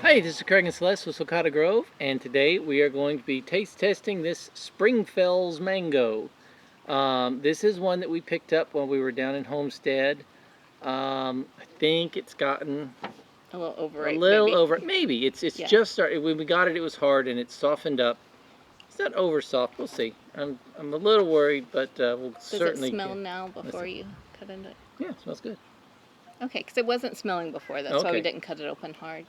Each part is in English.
Hi, this is Craig and Celeste with Sulcata Grove, and today we are going to be taste testing this Springfels mango. This is one that we picked up when we were down in Homestead. I think it's gotten a little overripe. Maybe it's just started. When we got it, it was hard and it's softened up. It's not over soft. We'll see. I'm a little worried, but we'll certainly. Does it smell now before you cut into it? Yeah, it smells good. Okay, because it wasn't smelling before. That's why we didn't cut it open hard.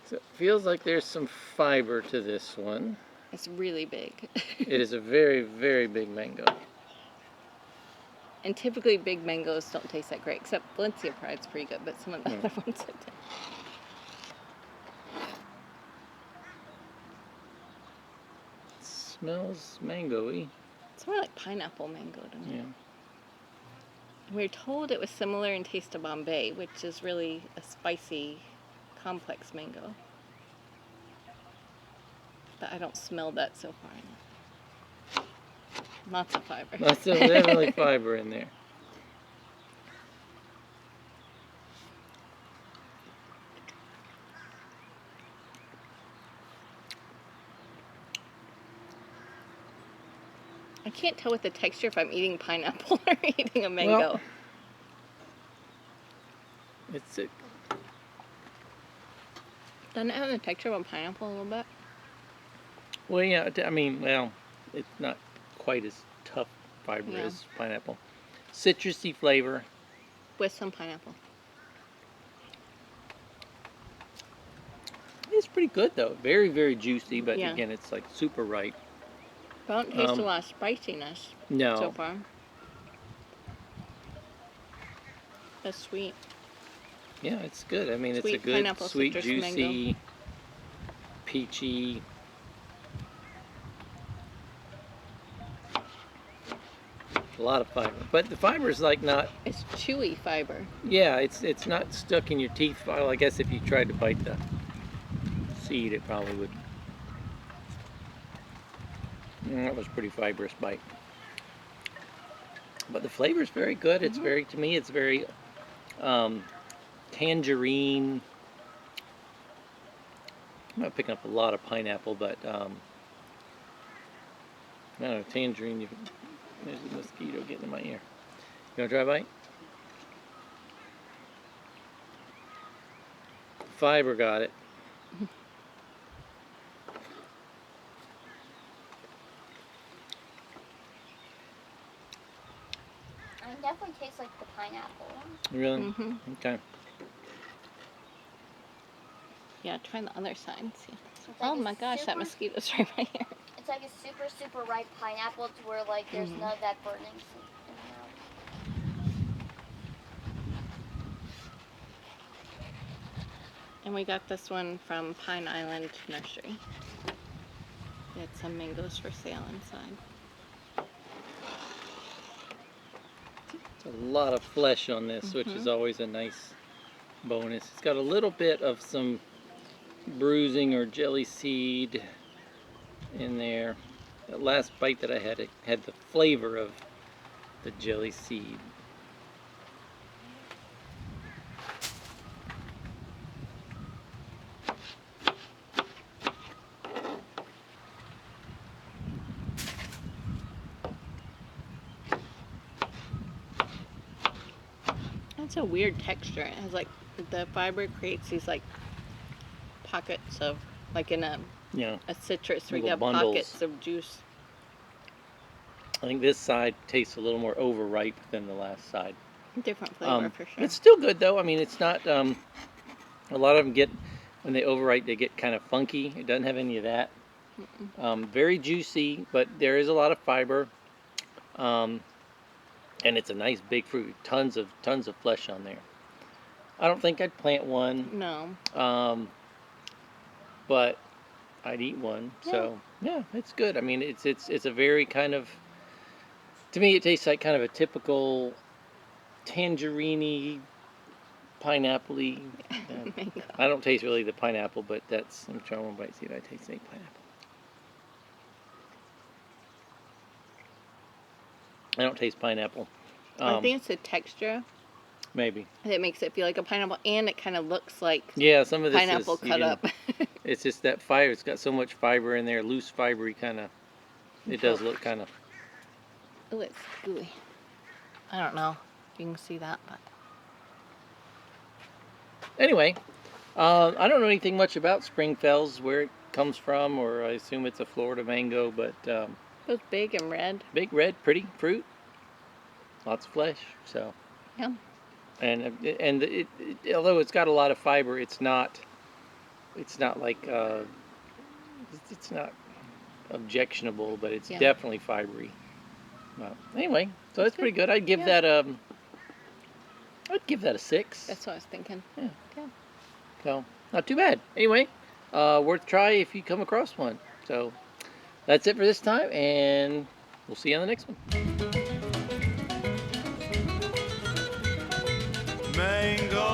So it feels like there's some fiber to this one. It's really big. It is a very, very big mango. And typically big mangoes don't taste that great, except Valencia Pride's pretty good, but some of the other ones don't. It smells mango-y. It's more like pineapple mango to me. Yeah. We were told it was similar in taste to Bombay, which is really a spicy, complex mango. But I don't smell that so far. Lots of fiber. Lots of definitely fiber in there. I can't tell with the texture if I'm eating pineapple or eating a mango. Well, doesn't it have the texture of a pineapple a little bit? Well, yeah, I mean, well, it's not quite as tough fiber as pineapple. Citrusy flavor. With some pineapple. It's pretty good, though. Very, very juicy, but again, it's like super ripe. I don't taste a lot of spiciness so far. That's sweet. Yeah, it's good. I mean, Sweet it's a good, sweet, juicy, mango. peachy. A lot of fiber, but the fiber is like not. It's chewy fiber. Yeah, it's not stuck in your teeth. Well, I guess if you tried to bite the seed, it probably would. That was a pretty fibrous bite. But the flavor is very good. It's very, to me, it's very tangerine. I'm not picking up a lot of pineapple, but I don't know, tangerine. There's a mosquito getting in my ear. You want to try a bite? Fiber got it. It definitely tastes like the pineapple. Really? Okay. Yeah, try the other side and see. Oh my gosh, that mosquito's right by here. It's like a super, super ripe pineapple to where like there's none of that burning in the mouth. And we got this one from Pine Island Nursery. They had some mangoes for sale inside. It's a lot of flesh on this, which is always a nice bonus. It's got a little bit of some bruising or jelly seed in there. That last bite that I had, it had the flavor of the jelly seed. It's a weird texture. It has like, the fiber creates these like pockets of, like in a citrus where you have pockets of juice. I think this side tastes a little more overripe than the last side. Different flavor for sure. It's still good though. I mean, it's not, a lot of them get, when they overripe, they get kind of funky. It doesn't have any of that. Very juicy, but there is a lot of fiber. And it's a nice big fruit. Tons of flesh on there. I don't think I'd plant one. No. But I'd eat one. Yeah. So yeah, it's good. I mean, it's a very kind of, to me, it tastes like kind of a typical tangerine-y, pineapple-y. I don't taste really the pineapple, but that's, I'm trying one bite, see if I taste any pineapple. I don't taste pineapple. I think it's the texture Maybe. It makes it feel like a pineapple, and it kind of looks like Some of this pineapple is cut up. It's just that fiber. It's got so much fiber in there, loose fibery kind of. It does look kind of. Oh, it's gooey. I don't know if you can see that, but. Anyway, I don't know anything much about Springfels, where it comes from, or I assume it's a Florida mango, but It was big and red. big, red, pretty fruit, lots of flesh. So. Yeah. And although it's got a lot of fiber, it's not like it's not objectionable, but it's definitely fibery. Well, anyway, so that's pretty good. I'd give that a 6. That's what I was thinking. Yeah. So not too bad. Anyway, worth a try if you come across one. So that's it for this time, and we'll see you on the next one. Mango